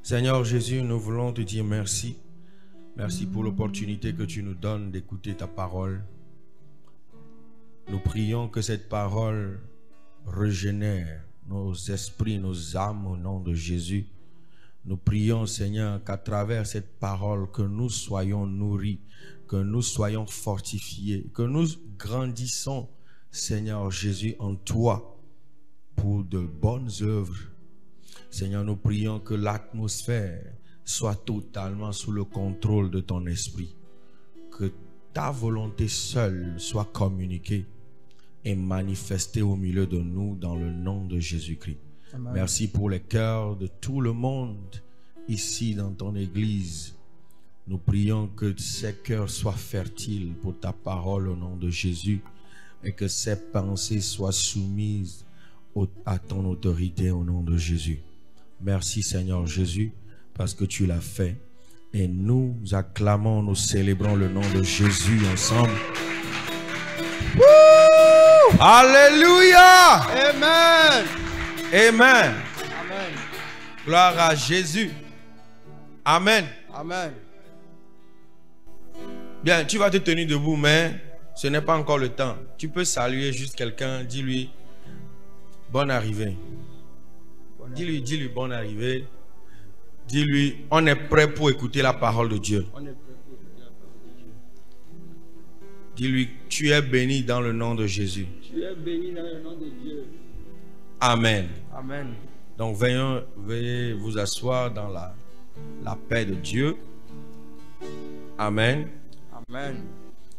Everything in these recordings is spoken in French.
Seigneur Jésus, nous voulons te dire merci. Merci pour l'opportunité que tu nous donnes d'écouter ta parole. Nous prions que cette parole régénère nos esprits, nos âmes au nom de Jésus. Nous prions, Seigneur, qu'à travers cette parole, que nous soyons nourris, que nous soyons fortifiés, que nous grandissons, Seigneur Jésus, en toi pour de bonnes œuvres. Seigneur, nous prions que l'atmosphère soit totalement sous le contrôle de ton esprit. Que ta volonté seule soit communiquée et manifestée au milieu de nous dans le nom de Jésus-Christ. Amen. Merci pour les cœurs de tout le monde ici dans ton église. Nous prions que ces cœurs soient fertiles pour ta parole au nom de Jésus et que ces pensées soient soumises à ton autorité au nom de Jésus. Merci Seigneur Jésus parce que tu l'as fait et nous acclamons, nous célébrons le nom de Jésus ensemble. Woo! Alléluia! Amen! Amen! Amen! Gloire à Jésus! Amen! Amen! Bien, tu vas te tenir debout, mais ce n'est pas encore le temps. Tu peux saluer juste quelqu'un, dis-lui bonne arrivée. Dis-lui bonne arrivée. Dis-lui, on est prêt pour écouter la parole de Dieu. Dis-lui, tu es béni dans le nom de Jésus. Tu es béni dans le nom de Dieu. Amen. Amen. Donc veuillez vous asseoir dans la paix de Dieu. Amen. Amen.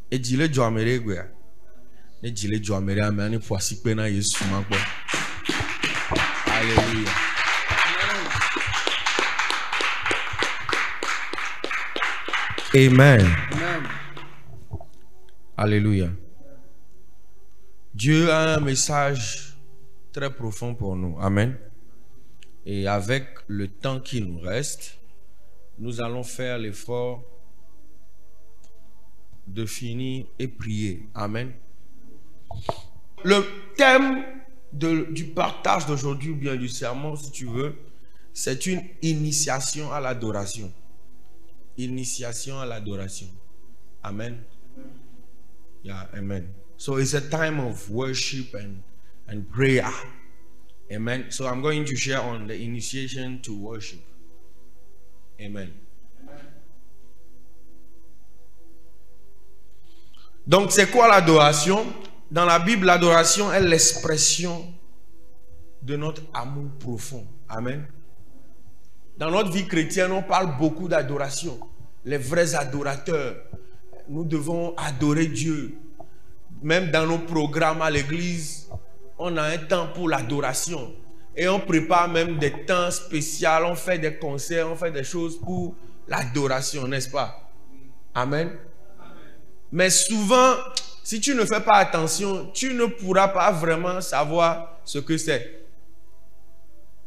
Et dis-le, tu as mérité. Et dis-le, tu as mérité. Amen. Alléluia. Amen. Amen. Alléluia. Dieu a un message très profond pour nous. Amen. Et avec le temps qui nous reste, nous allons faire l'effort de finir et prier. Amen. Le thème du partage d'aujourd'hui, ou bien du sermon, si tu veux, c'est une initiation à l'adoration. Initiation à l'adoration. Amen. Yeah, amen. So it's a time of worship and prayer. Amen. So I'm going to share on the initiation to worship. Amen. Donc c'est quoi l'adoration? Dans la Bible, l'adoration est l'expression de notre amour profond. Amen. Dans notre vie chrétienne, on parle beaucoup d'adoration. Les vrais adorateurs, nous devons adorer Dieu. Même dans nos programmes à l'église, on a un temps pour l'adoration. Et on prépare même des temps spéciaux, on fait des concerts, on fait des choses pour l'adoration, n'est-ce pas? Amen. Mais souvent, si tu ne fais pas attention, tu ne pourras pas vraiment savoir ce que c'est.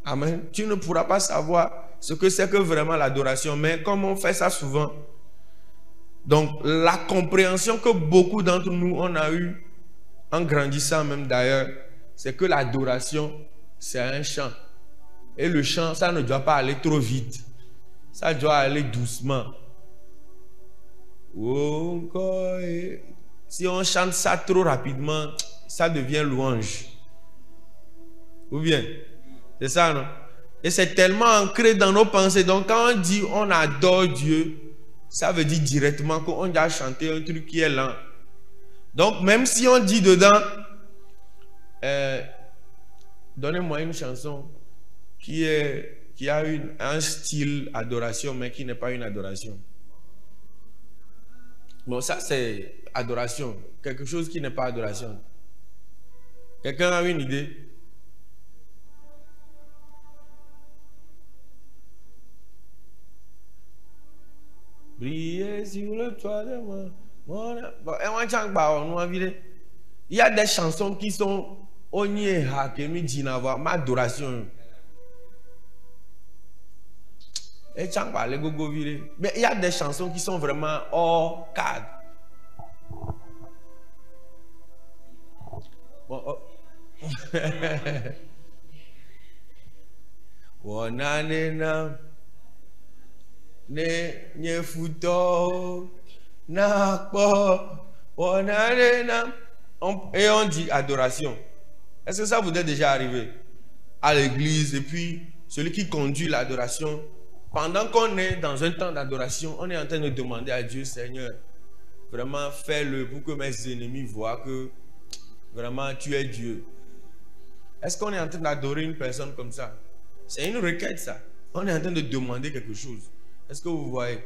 Amen. Tu ne pourras pas savoir ce que c'est que vraiment l'adoration. Mais comme on fait ça souvent, donc la compréhension que beaucoup d'entre nous on a eu en grandissant même d'ailleurs, c'est que l'adoration, c'est un chant. Et le chant, ça ne doit pas aller trop vite. Ça doit aller doucement. Si on chante ça trop rapidement, ça devient louange. Ou bien? C'est ça, non? Et c'est tellement ancré dans nos pensées. Donc quand on dit on adore Dieu, ça veut dire directement qu'on doit chanter un truc qui est lent. Donc même si on dit dedans, donnez-moi une chanson qui a un style adoration, mais qui n'est pas une adoration. Bon, ça c'est adoration. Quelque chose qui n'est pas adoration. Quelqu'un a une idée? Briller sur le toit de moi. Il y a des chansons qui sont adoration. Mais il y a des chansons qui sont vraiment hors cadre. Bon, oh. Et on dit adoration. Est-ce que ça vous est déjà arrivé à l'église? Et puis celui qui conduit l'adoration, pendant qu'on est dans un temps d'adoration, on est en train de demander à Dieu: Seigneur, vraiment fais-le pour que mes ennemis voient que vraiment tu es Dieu. Est-ce qu'on est en train d'adorer une personne comme ça? C'est une requête, ça. On est en train de demander quelque chose. Est-ce que vous voyez?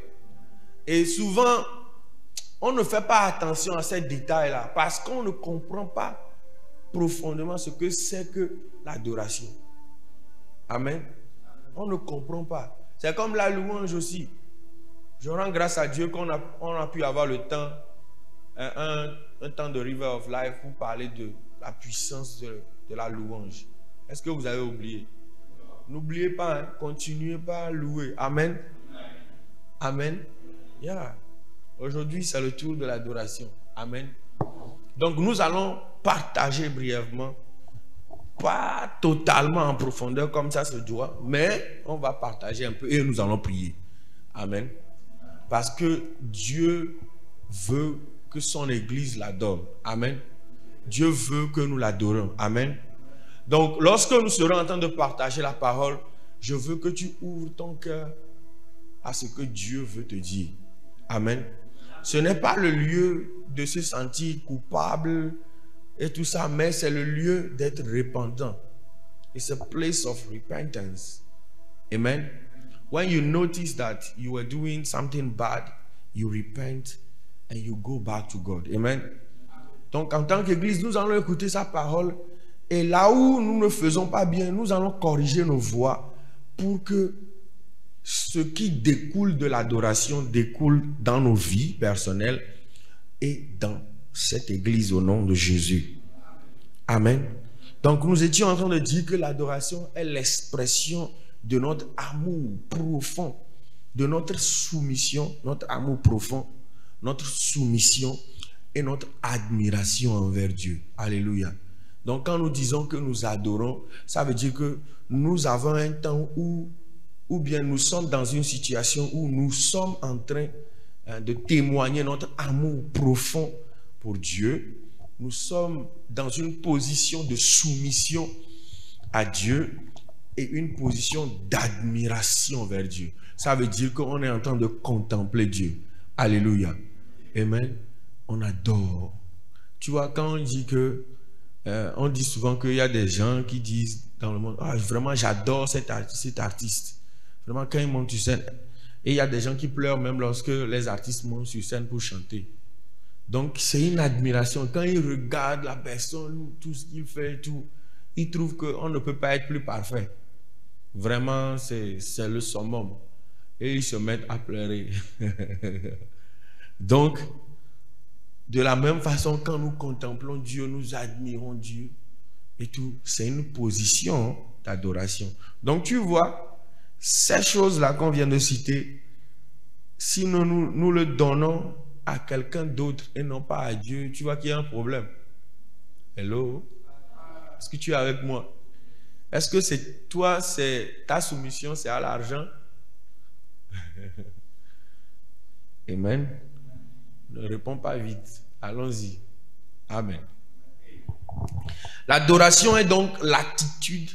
Et souvent, on ne fait pas attention à ces détails-là parce qu'on ne comprend pas profondément ce que c'est que l'adoration. Amen. On ne comprend pas. C'est comme la louange aussi. Je rends grâce à Dieu qu'on a pu avoir le temps, un temps de River of Life pour parler de la puissance de la louange. Est-ce que vous avez oublié? N'oubliez pas, hein, continuez pas à louer. Amen. Amen. Yeah. Aujourd'hui, c'est le tour de l'adoration. Amen. Donc, nous allons partager brièvement, pas totalement en profondeur comme ça se doit, mais on va partager un peu et nous allons prier. Amen. Parce que Dieu veut que son Église l'adore. Amen. Dieu veut que nous l'adorons. Amen. Donc, lorsque nous serons en train de partager la parole, je veux que tu ouvres ton cœur à ce que Dieu veut te dire. Amen. Ce n'est pas le lieu de se sentir coupable et tout ça, mais c'est le lieu d'être repentant. It's a place of repentance. Amen. When you notice that you are doing something bad, you repent and you go back to God. Amen. Donc en tant qu'Église, nous allons écouter sa parole et là où nous ne faisons pas bien, nous allons corriger nos voix pour que ce qui découle de l'adoration découle dans nos vies personnelles et dans cette Église au nom de Jésus. Amen. Donc nous étions en train de dire que l'adoration est l'expression de notre amour profond, de notre soumission, notre amour profond, notre soumission et notre admiration envers Dieu. Alléluia. Donc quand nous disons que nous adorons, ça veut dire que nous avons un temps où bien nous sommes dans une situation où nous sommes en train de témoigner notre amour profond pour Dieu. Nous sommes dans une position de soumission à Dieu et une position d'admiration vers Dieu. Ça veut dire qu'on est en train de contempler Dieu. Alléluia. Amen. On adore. Tu vois, quand on dit que on dit souvent qu'il y a des gens qui disent dans le monde: ah, vraiment j'adore cet artiste. Vraiment, quand ils montent sur scène, et il y a des gens qui pleurent même lorsque les artistes montent sur scène pour chanter. Donc, c'est une admiration. Quand ils regardent la personne, tout ce qu'il fait, tout, ils trouvent qu'on ne peut pas être plus parfait. Vraiment, c'est le summum. Et ils se mettent à pleurer. Donc, de la même façon, quand nous contemplons Dieu, nous admirons Dieu et tout, c'est une position d'adoration. Donc, tu vois, ces choses-là qu'on vient de citer, si nous le donnons à quelqu'un d'autre et non pas à Dieu, tu vois qu'il y a un problème. Hello? Est-ce que tu es avec moi? Est-ce que c'est toi, c'est ta soumission, c'est à l'argent? Amen. Ne réponds pas vite. Allons-y. Amen. L'adoration est donc l'attitude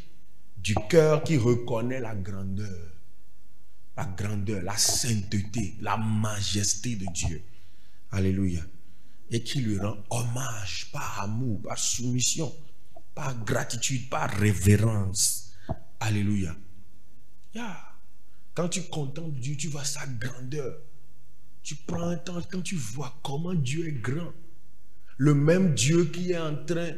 du cœur qui reconnaît la grandeur, la sainteté, la majesté de Dieu. Alléluia. Et qui lui rend hommage par amour, par soumission, par gratitude, par révérence. Alléluia. Yeah. Quand tu contemples Dieu, tu vois sa grandeur. Tu prends un temps quand tu vois comment Dieu est grand. Le même Dieu qui est en train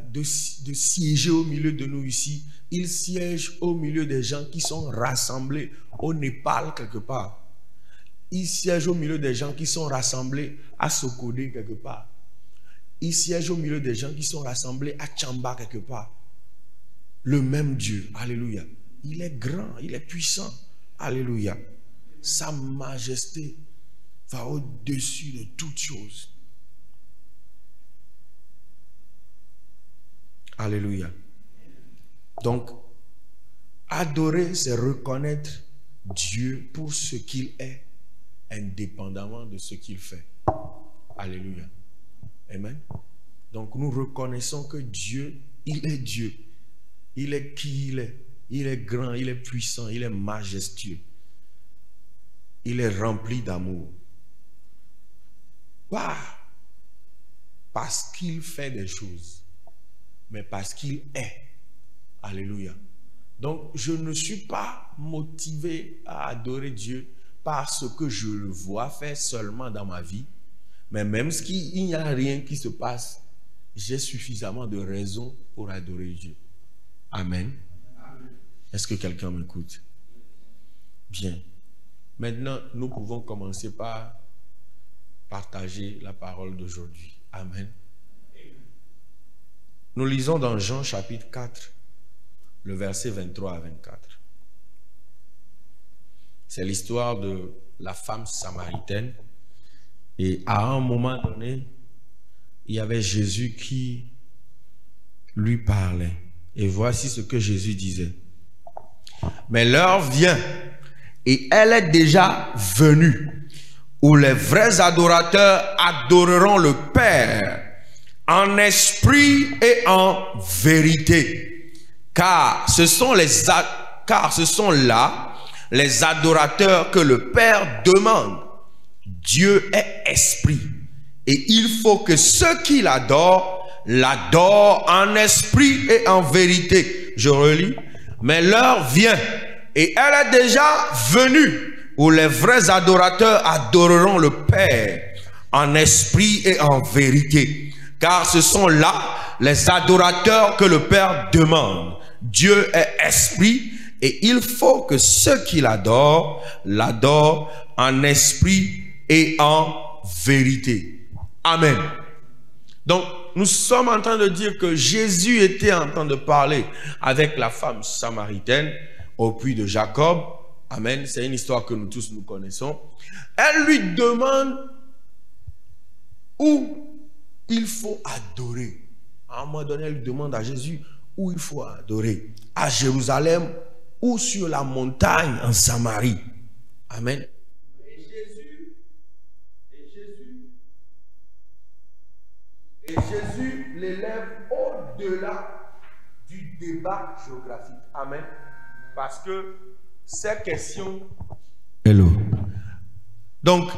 de siéger au milieu de nous ici, il siège au milieu des gens qui sont rassemblés au Népal quelque part. Il siège au milieu des gens qui sont rassemblés à Sokodé quelque part. Il siège au milieu des gens qui sont rassemblés à Tchamba quelque part. Le même Dieu, alléluia. Il est grand, il est puissant, alléluia. Sa majesté va au-dessus de toutes choses. Alléluia. Donc, adorer, c'est reconnaître Dieu pour ce qu'il est, indépendamment de ce qu'il fait. Alléluia. Amen. Donc, nous reconnaissons que Dieu, il est Dieu. Il est qui il est. Il est grand, il est puissant, il est majestueux. Il est rempli d'amour. Waouh! Parce qu'il fait des choses, mais parce qu'il est. Alléluia. Donc, je ne suis pas motivé à adorer Dieu par ce que je le vois faire seulement dans ma vie, mais même s'il n'y a rien qui se passe, j'ai suffisamment de raisons pour adorer Dieu. Amen. Est-ce que quelqu'un m'écoute? Bien. Maintenant, nous pouvons commencer par partager la parole d'aujourd'hui. Amen. Nous lisons dans Jean chapitre 4, le verset 23 à 24. C'est l'histoire de la femme samaritaine. Et à un moment donné, il y avait Jésus qui lui parlait. Et voici ce que Jésus disait. Mais l'heure vient, et elle est déjà venue, où les vrais adorateurs adoreront le Père en esprit et en vérité. Car ce sont là les adorateurs que le Père demande. Dieu est esprit, et il faut que ceux qui l'adorent, l'adorent en esprit et en vérité. Je relis. Mais l'heure vient, et elle est déjà venue, où les vrais adorateurs adoreront le Père en esprit et en vérité. Car ce sont là les adorateurs que le Père demande. Dieu est esprit, et il faut que ceux qui l'adorent, l'adorent en esprit et en vérité. Amen. Donc, nous sommes en train de dire que Jésus était en train de parler avec la femme samaritaine au puits de Jacob. Amen. C'est une histoire que nous tous nous connaissons. Elle lui demande où il faut adorer. À un moment donné, elle lui demande à Jésus où il faut adorer. À Jérusalem ou sur la montagne en Samarie. Amen. Et Jésus l'élève au-delà du débat géographique. Amen. Parce que ces questions... Hello. Donc,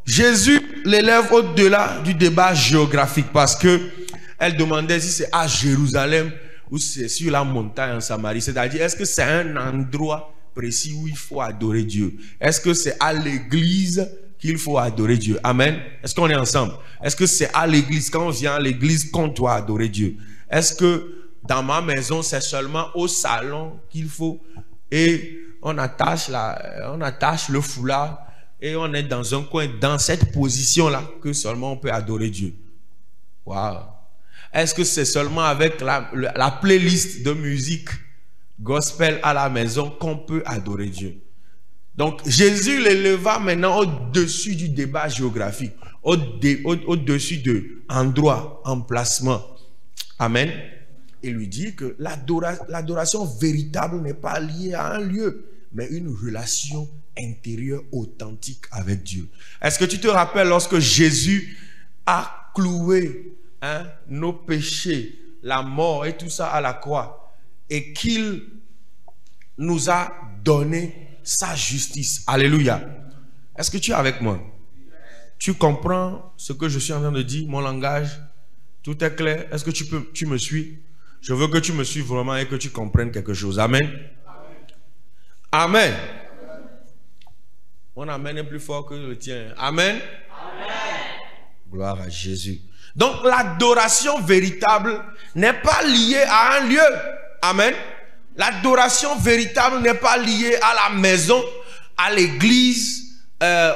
Jésus l'élève au-delà du débat géographique parce que elle demandait si c'est à Jérusalem ou c'est sur la montagne en Samarie. C'est-à-dire, est-ce que c'est un endroit précis où il faut adorer Dieu? Est-ce que c'est à l'église qu'il faut adorer Dieu? Amen. Est-ce qu'on est ensemble? Est-ce que c'est à l'église, quand on vient à l'église, qu'on doit adorer Dieu? Est-ce que dans ma maison, c'est seulement au salon qu'il faut, et on attache le foulard et on est dans un coin, dans cette position-là, que seulement on peut adorer Dieu? Waouh! Est-ce que c'est seulement avec la playlist de musique gospel à la maison qu'on peut adorer Dieu? Donc, Jésus l'éleva maintenant au-dessus du débat géographique, au-dessus de endroit, emplacement. Amen. Il lui dit que l'adoration véritable n'est pas liée à un lieu, mais une relation intérieure authentique avec Dieu. Est-ce que tu te rappelles lorsque Jésus a cloué nos péchés, la mort et tout ça à la croix, et qu'il nous a donné sa justice? Alléluia. Est-ce que tu es avec moi? Tu comprends ce que je suis en train de dire? Mon langage, tout est clair? Est-ce que tu me suis? Je veux que tu me suives vraiment et que tu comprennes quelque chose. Amen. Amen. Mon amen est plus fort que le tien. Amen. Amen. Gloire à Jésus. Donc l'adoration véritable n'est pas liée à un lieu. Amen. L'adoration véritable n'est pas liée à la maison, à l'église,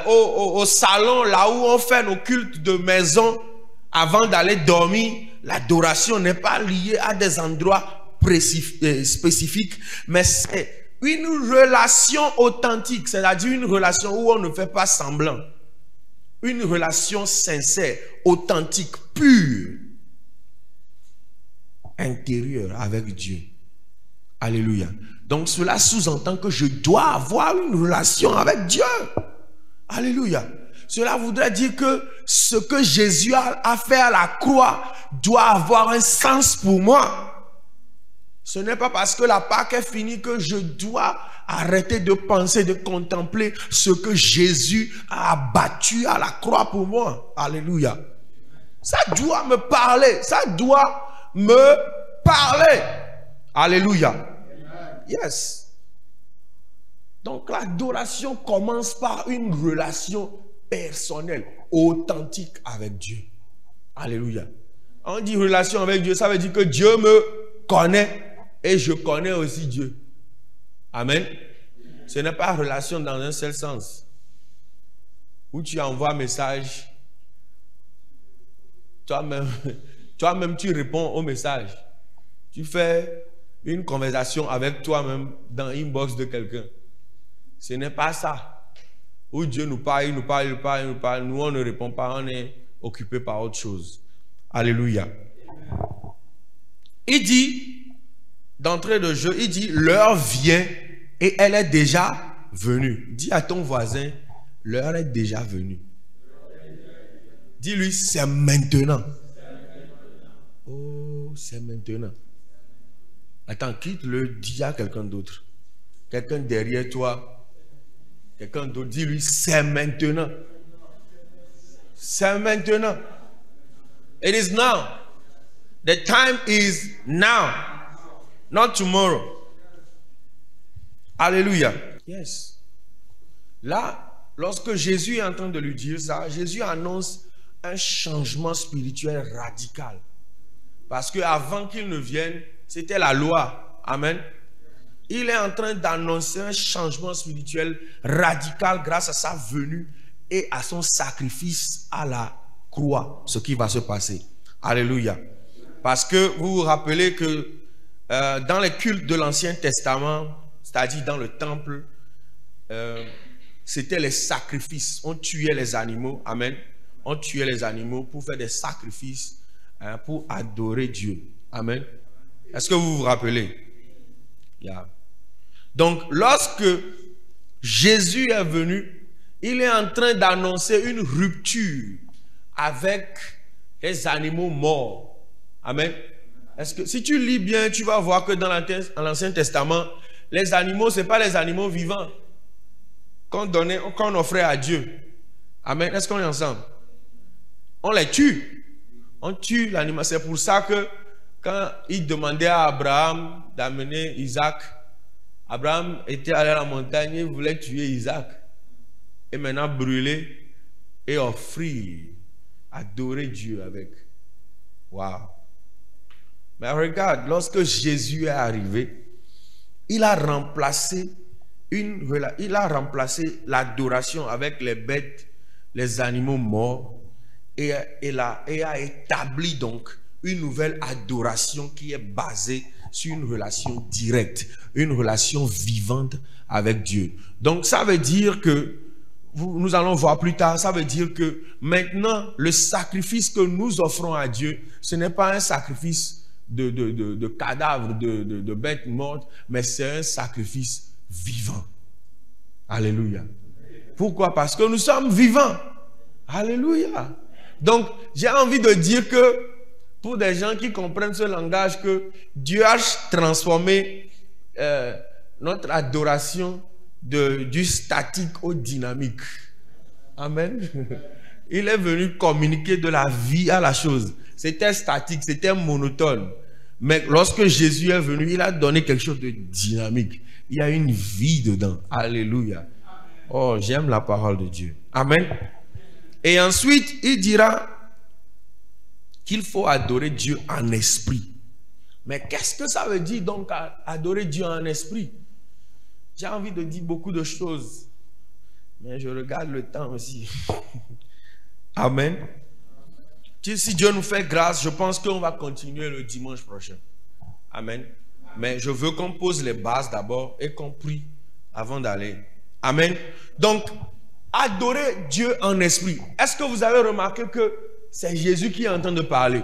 au salon, là où on fait nos cultes de maison avant d'aller dormir. L'adoration n'est pas liée à des endroits spécifiques, mais c'est une relation authentique, c'est-à-dire une relation où on ne fait pas semblant. Une relation sincère, authentique, pure, intérieure avec Dieu. Alléluia. Donc cela sous-entend que je dois avoir une relation avec Dieu. Alléluia. Cela voudrait dire que ce que Jésus a fait à la croix doit avoir un sens pour moi. Ce n'est pas parce que la Pâque est finie que je dois arrêter de penser, de contempler ce que Jésus a abattu à la croix pour moi. Alléluia. Ça doit me parler. Ça doit me parler. Alléluia. Yes. Donc l'adoration commence par une relation personnelle, authentique avec Dieu. Alléluia. On dit relation avec Dieu, ça veut dire que Dieu me connaît et je connais aussi Dieu. Amen. Ce n'est pas relation dans un seul sens. Où tu envoies un message, toi-même tu réponds au message. Tu fais une conversation avec toi-même dans l'inbox de quelqu'un. Ce n'est pas ça. Où Dieu nous parle, il nous parle, il nous parle, il nous parle. Nous, on ne répond pas, on est occupé par autre chose. Alléluia. Il dit, d'entrée de jeu, il dit, l'heure vient et elle est déjà venue. Dis à ton voisin, l'heure est déjà venue. Dis-lui, c'est maintenant. Oh, c'est maintenant. Attends, quitte-le, dis à quelqu'un d'autre. Quelqu'un derrière toi. Quelqu'un d'autre, dis-lui, c'est maintenant. C'est maintenant. It is now. The time is now. Not tomorrow. Alléluia. Yes. Là, lorsque Jésus est en train de lui dire ça, Jésus annonce un changement spirituel radical. Parce qu'avant qu'il ne vienne, c'était la loi. Amen. Il est en train d'annoncer un changement spirituel radical grâce à sa venue et à son sacrifice à la croix. Ce qui va se passer. Alléluia. Parce que vous vous rappelez que dans les cultes de l'Ancien Testament, c'est-à-dire dans le temple, c'était les sacrifices. On tuait les animaux. Amen. On tuait les animaux pour faire des sacrifices, pour adorer Dieu. Amen. Est-ce que vous vous rappelez? Yeah. Donc, lorsque Jésus est venu, il est en train d'annoncer une rupture avec les animaux morts. Amen. Est-ce que si tu lis bien, tu vas voir que dans l'Ancien Testament, les animaux, ce n'est pas les animaux vivants qu'on offrait à Dieu. Amen. Est-ce qu'on est ensemble? On les tue. On tue l'animal. C'est pour ça que quand il demandait à Abraham d'amener Isaac, Abraham était allé à la montagne et voulait tuer Isaac. Et maintenant brûler et offrir, adorer Dieu avec. Waouh! Mais regarde, lorsque Jésus est arrivé, il a remplacé l'adoration avec les bêtes, les animaux morts, et a établi donc une nouvelle adoration qui est basée sur une relation directe, une relation vivante avec Dieu. Donc ça veut dire que, nous allons voir plus tard, ça veut dire que maintenant le sacrifice que nous offrons à Dieu, ce n'est pas un sacrifice de cadavres, de bêtes mortes, mais c'est un sacrifice vivant. Alléluia. Pourquoi? Parce que nous sommes vivants. Alléluia. Donc, j'ai envie de dire que pour des gens qui comprennent ce langage, que Dieu a transformé notre adoration du statique au dynamique. Amen. Il est venu communiquer de la vie à la chose. C'était statique, c'était monotone. Mais lorsque Jésus est venu, il a donné quelque chose de dynamique. Il y a une vie dedans. Alléluia. Oh, j'aime la parole de Dieu. Amen. Et ensuite, il dira qu'il faut adorer Dieu en esprit. Mais qu'est-ce que ça veut dire donc adorer Dieu en esprit? J'ai envie de dire beaucoup de choses. Mais je regarde le temps aussi. Amen. Si Dieu nous fait grâce, je pense qu'on va continuer le dimanche prochain. Amen. Mais je veux qu'on pose les bases d'abord et qu'on prie avant d'aller. Amen. Donc, adorer Dieu en esprit. Est-ce que vous avez remarqué que c'est Jésus qui est en train de parler?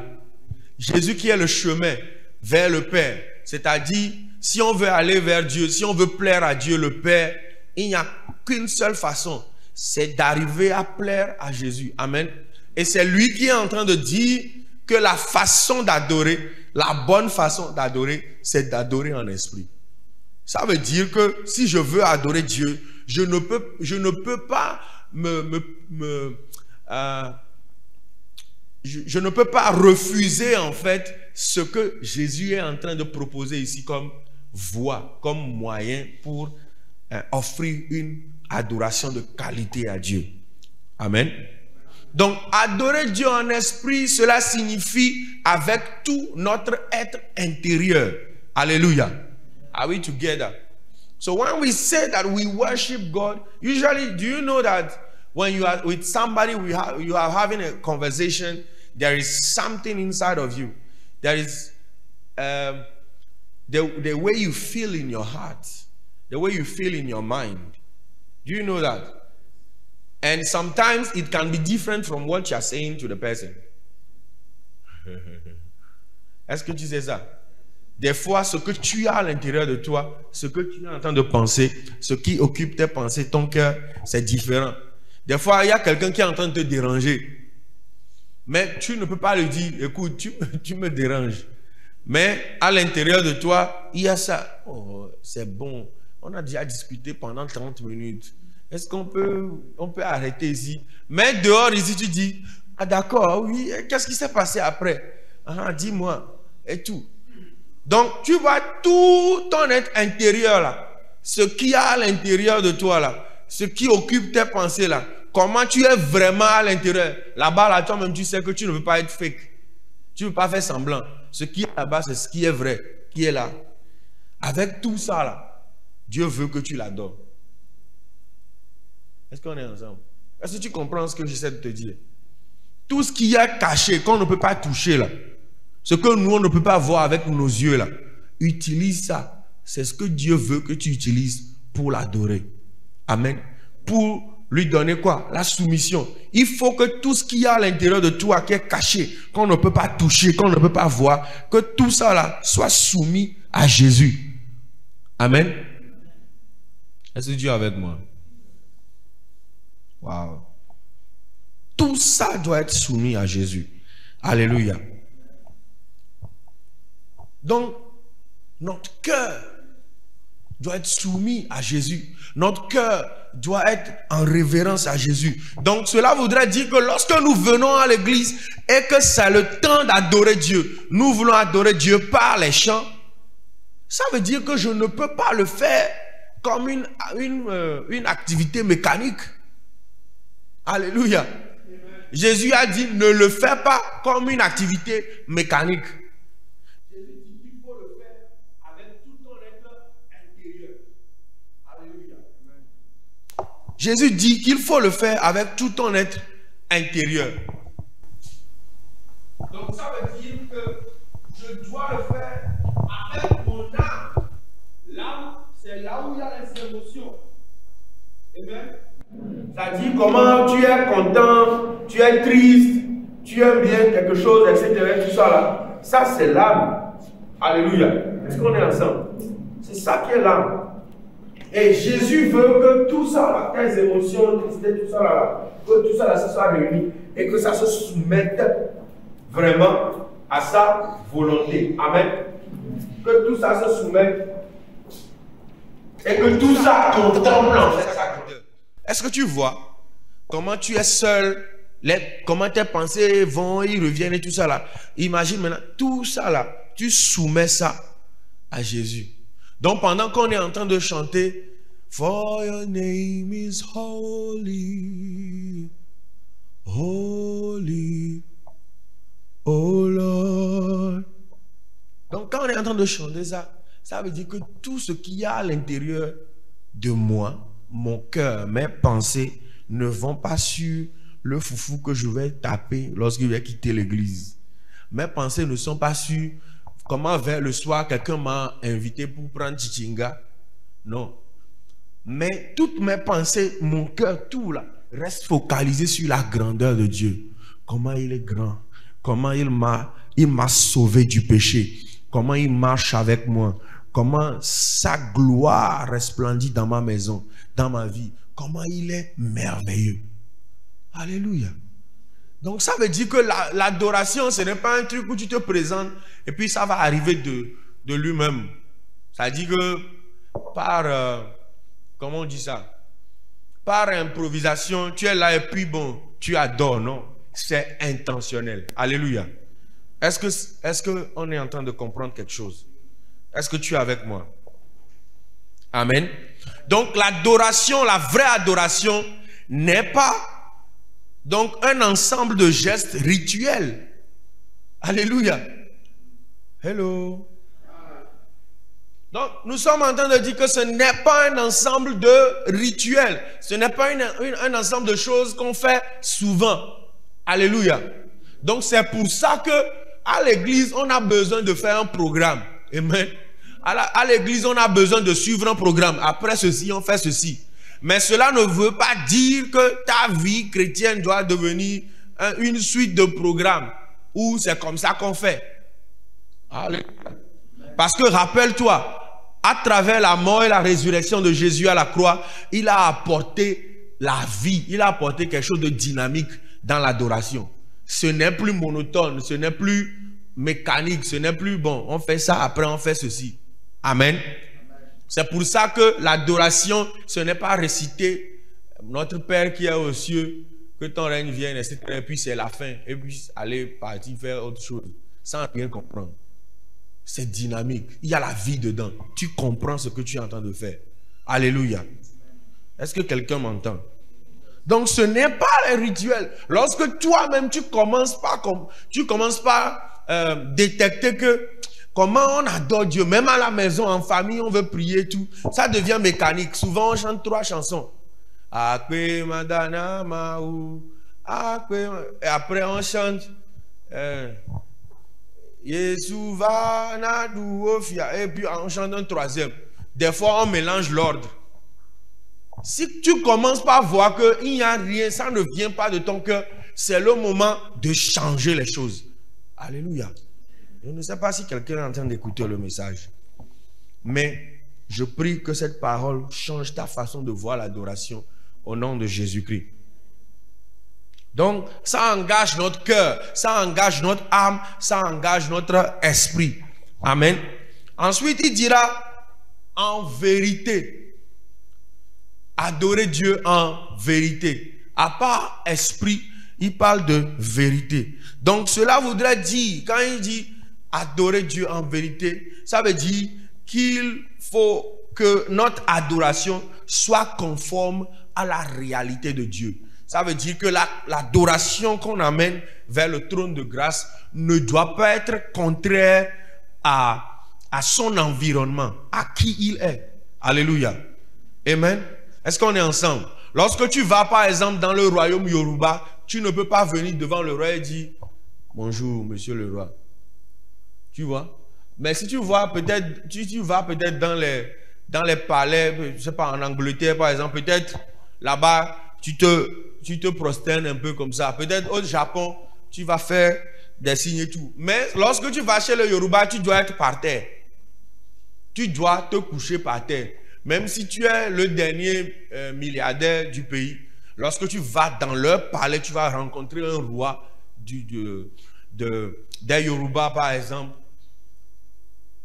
Jésus qui est le chemin vers le Père. C'est-à-dire, si on veut aller vers Dieu, si on veut plaire à Dieu le Père, il n'y a qu'une seule façon, c'est d'arriver à plaire à Jésus. Amen. Et c'est lui qui est en train de dire que la façon d'adorer, la bonne façon d'adorer, c'est d'adorer en esprit. Ça veut dire que si je veux adorer Dieu, je ne peux pas je ne peux pas refuser en fait ce que Jésus est en train de proposer ici comme voie, comme moyen pour offrir une adoration de qualité à Dieu. Amen. Donc, adorer Dieu en esprit, cela signifie avec tout notre être intérieur. Alléluia. Are we together? So when we say that we worship God, usually, do you know that when you are with somebody, you are having a conversation, there is something inside of you. There is the way you feel in your heart, the way you feel in your mind. Do you know that? And sometimes it can be different from what you are saying to the person. Est-ce que tu sais ça? Des fois, ce que tu as à l'intérieur de toi, ce que tu es en train de penser, ce qui occupe tes pensées, ton cœur, c'est différent. Des fois, il y a quelqu'un qui est en train de te déranger. Mais tu ne peux pas lui dire, écoute, tu me déranges. Mais à l'intérieur de toi, il y a ça. Oh, c'est bon. On a déjà discuté pendant 30 minutes. Est-ce qu'on peut arrêter ici? Mais dehors, ici, tu dis, ah d'accord, oui, qu'est-ce qui s'est passé après? Ah, dis-moi, et tout. Donc, tu vois tout ton être intérieur là, ce qu'il y a à l'intérieur de toi là, ce qui occupe tes pensées là, comment tu es vraiment à l'intérieur. Là-bas, là, toi-même, tu sais que tu ne veux pas être fake. Tu ne veux pas faire semblant. Ce qui est là-bas, c'est ce qui est vrai, qui est là. Avec tout ça là, Dieu veut que tu l'adores. Est-ce qu'on est ensemble? Est-ce que tu comprends ce que j'essaie de te dire? Tout ce qui est caché, qu'on ne peut pas toucher là, ce que nous, on ne peut pas voir avec nos yeux là, utilise ça. C'est ce que Dieu veut que tu utilises pour l'adorer. Amen. Pour lui donner quoi? La soumission. Il faut que tout ce qu'il y a à l'intérieur de toi qui est caché, qu'on ne peut pas toucher, qu'on ne peut pas voir, que tout ça là soit soumis à Jésus. Amen. Est-ce que Dieu est avec moi? Wow. Tout ça doit être soumis à Jésus. Alléluia. Donc, notre cœur doit être soumis à Jésus. Notre cœur doit être en révérence à Jésus. Donc, cela voudrait dire que lorsque nous venons à l'église et que c'est le temps d'adorer Dieu, nous voulons adorer Dieu par les chants, ça veut dire que je ne peux pas le faire comme une activité mécanique. Alléluia. Jésus a dit, ne le fais pas comme une activité mécanique. Jésus dit qu'il faut le faire avec tout ton être intérieur. Alléluia. Jésus dit qu'il faut le faire avec tout ton être intérieur. Donc ça veut dire que je dois le faire avec mon âme. L'âme, c'est là où il y a les émotions. Amen. C'est-à-dire comment tu es content, tu es triste, tu aimes bien quelque chose, etc. Tout ça là. Ça c'est l'âme. Alléluia. Est-ce qu'on est ensemble? C'est ça qui est là. Et Jésus veut que tout ça, là, tes émotions, tout ça, là, que tout ça là, se soit réuni et que ça se soumette vraiment à sa volonté. Amen. Que tout ça se soumette et que tout ça contemple en fait sa grandeur. Est-ce que tu vois comment tu es seul, comment tes pensées vont, ils reviennent et tout ça là. Imagine maintenant, tout ça là, tu soumets ça à Jésus. Donc pendant qu'on est en train de chanter, For your name is holy, holy, oh Lord. Donc quand on est en train de chanter ça, ça veut dire que tout ce qu'il y a à l'intérieur de moi, mon cœur, mes pensées, ne vont pas sur le foufou que je vais taper lorsque je vais quitter l'église. Mes pensées ne sont pas sur comment vers le soir quelqu'un m'a invité pour prendre chichinga. Non. Mais toutes mes pensées, mon cœur, tout là, reste focalisé sur la grandeur de Dieu. Comment il est grand. Comment il m'a sauvé du péché. Comment il marche avec moi. Comment sa gloire resplendit dans ma maison, dans ma vie. Comment il est merveilleux. Alléluia. Donc ça veut dire que l'adoration, ce n'est pas un truc où tu te présentes et puis ça va arriver de lui-même. Ça dit que par, comment on dit ça? Par improvisation, tu es là et puis bon, tu adores, non? C'est intentionnel. Alléluia. Est-ce qu'on est en train de comprendre quelque chose? Est-ce que tu es avec moi? Amen. Donc l'adoration, la vraie adoration n'est pas donc un ensemble de gestes rituels. Alléluia. Hello. Donc nous sommes en train de dire que ce n'est pas un ensemble de rituels. Ce n'est pas un ensemble de choses qu'on fait souvent. Alléluia. Donc c'est pour ça que à l'église on a besoin de faire un programme. Amen. À l'église on a besoin de suivre un programme. Après ceci on fait ceci. Mais cela ne veut pas dire que ta vie chrétienne doit devenir une suite de programmes où c'est comme ça qu'on fait. Alléluia. Parce que rappelle-toi, à travers la mort et la résurrection de Jésus à la croix, il a apporté la vie, il a apporté quelque chose de dynamique dans l'adoration. Ce n'est plus monotone, ce n'est plus mécanique, ce n'est plus bon, on fait ça, après on fait ceci. Amen. C'est pour ça que l'adoration, ce n'est pas réciter notre Père qui est aux cieux, que ton règne vienne, etc. Et puis c'est la fin. Et puis aller partir faire autre chose, sans rien comprendre. C'est dynamique. Il y a la vie dedans. Tu comprends ce que tu es en train de faire. Alléluia. Est-ce que quelqu'un m'entend? Donc ce n'est pas les rituels. Lorsque toi-même tu commences pas détecter que comment on adore Dieu, même à la maison, en famille, on veut prier et tout. Ça devient mécanique. Souvent, on chante 3 chansons. Et après, on chante. Et puis, on chante un 3e. Des fois, on mélange l'ordre. Si tu commences par voir qu'il n'y a rien, ça ne vient pas de ton cœur, c'est le moment de changer les choses. Alléluia. Je ne sais pas si quelqu'un est en train d'écouter le message. Mais je prie que cette parole change ta façon de voir l'adoration au nom de Jésus-Christ. Donc, ça engage notre cœur, ça engage notre âme, ça engage notre esprit. Amen. Ensuite, il dira en vérité. Adorer Dieu en vérité. À part esprit, il parle de vérité. Donc, cela voudrait dire, quand il dit adorer Dieu en vérité, ça veut dire qu'il faut que notre adoration soit conforme à la réalité de Dieu. Ça veut dire que l'adoration qu'on amène vers le trône de grâce ne doit pas être contraire à son environnement, à qui il est. Alléluia. Amen. Est-ce qu'on est ensemble? Lorsque tu vas par exemple dans le royaume Yoruba, tu ne peux pas venir devant le roi et dire bonjour monsieur le roi. Tu vois? Mais si tu vois peut-être, tu vas peut-être dans les palais, je sais pas, en Angleterre par exemple, peut-être là-bas, tu te prosternes un peu comme ça. Peut-être au Japon, tu vas faire des signes et tout. Mais lorsque tu vas chez le Yoruba, tu dois être par terre. Tu dois te coucher par terre. Même si tu es le dernier milliardaire du pays, lorsque tu vas dans leur palais, tu vas rencontrer un roi des Yoruba, par exemple.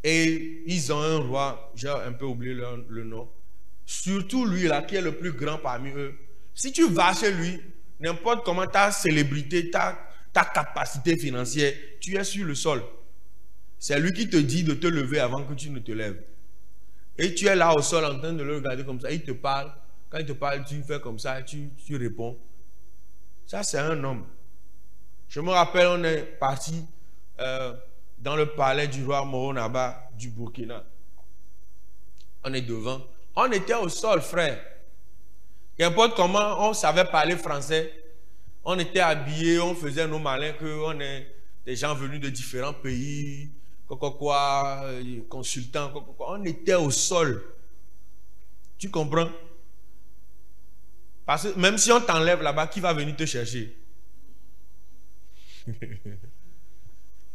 Et ils ont un roi, j'ai un peu oublié le nom. Surtout lui là, qui est le plus grand parmi eux. Si tu vas chez lui, n'importe comment ta célébrité, ta capacité financière, tu es sur le sol. C'est lui qui te dit de te lever avant que tu ne te lèves. Et tu es là au sol en train de le regarder comme ça. Il te parle. Quand il te parle, tu fais comme ça et tu réponds. Ça, c'est un homme. Je me rappelle, on est parti dans le palais du roi Moronaba du Burkina. On est devant. On était au sol, frère. Qu'importe comment, on savait parler français. On était habillés, on faisait nos malins, qu'on est des gens venus de différents pays, consultants, on était au sol. Tu comprends? Parce que même si on t'enlève là-bas, qui va venir te chercher?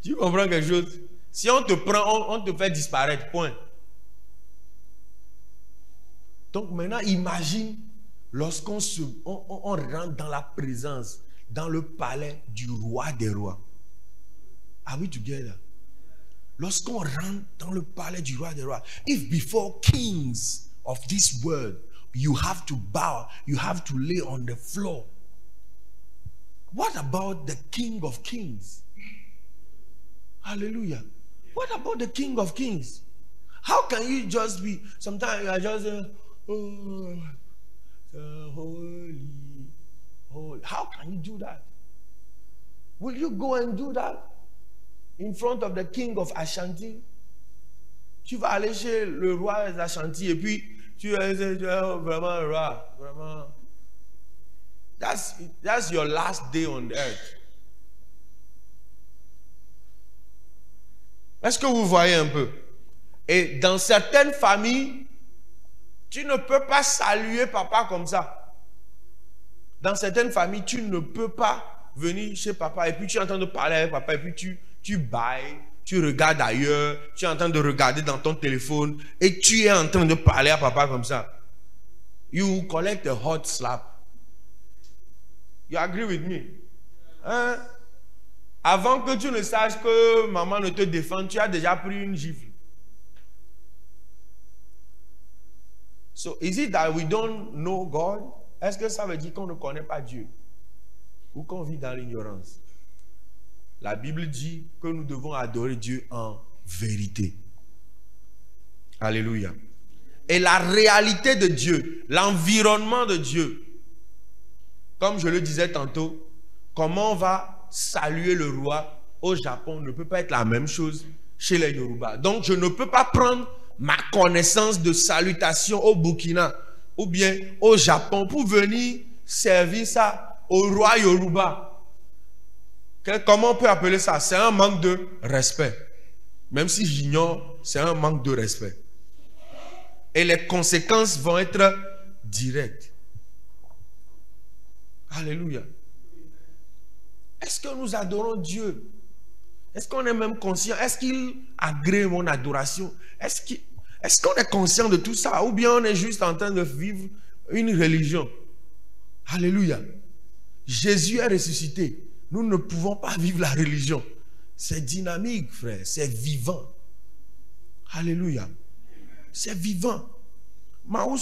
Tu comprends quelque chose? Si on te prend, on te fait disparaître, point. Donc maintenant, imagine lorsqu'on on rentre dans la présence, dans le palais du roi des rois. Are we together? Lorsqu'on rentre dans le palais du roi des rois, if before kings of this world, you have to bow, you have to lay on the floor. What about the King of Kings? Hallelujah. What about the King of Kings? How can you just be, sometimes you are just, holy, holy. How can you do that? Will you go and do that in front of the King of Ashanti? Tu vas aller chez le roi d'Ashanti et puis tu es vraiment roi, vraiment. That's your last day on earth. Est-ce que vous voyez un peu? Et dans certaines familles, tu ne peux pas saluer papa comme ça. Dans certaines familles, tu ne peux pas venir chez papa et puis tu es en train de parler avec papa et puis tu bailles, tu regardes ailleurs, tu es en train de regarder dans ton téléphone et tu es en train de parler à papa comme ça. You collect a hot slap. You agree with me? Hein? Avant que tu ne saches que maman ne te défende, tu as déjà pris une gifle. So, is it that we don't know God? Est-ce que ça veut dire qu'on ne connaît pas Dieu? Ou qu'on vit dans l'ignorance? La Bible dit que nous devons adorer Dieu en vérité. Alléluia. Et la réalité de Dieu, l'environnement de Dieu, comme je le disais tantôt, comment on va saluer le roi au Japon ne peut pas être la même chose chez les Yoruba. Donc je ne peux pas prendre ma connaissance de salutation au Burkina ou bien au Japon pour venir servir ça au roi Yoruba. Comment on peut appeler ça? C'est un manque de respect. Même si j'ignore, c'est un manque de respect. Et les conséquences vont être directes. Alléluia. Est-ce que nous adorons Dieu? Est-ce qu'on est même conscient? Est-ce qu'il agrée mon adoration? Est-ce qu'on est conscient de tout ça? Ou bien on est juste en train de vivre une religion? Alléluia. Jésus est ressuscité. Nous ne pouvons pas vivre la religion. C'est dynamique, frère. C'est vivant. Alléluia. C'est vivant. Non.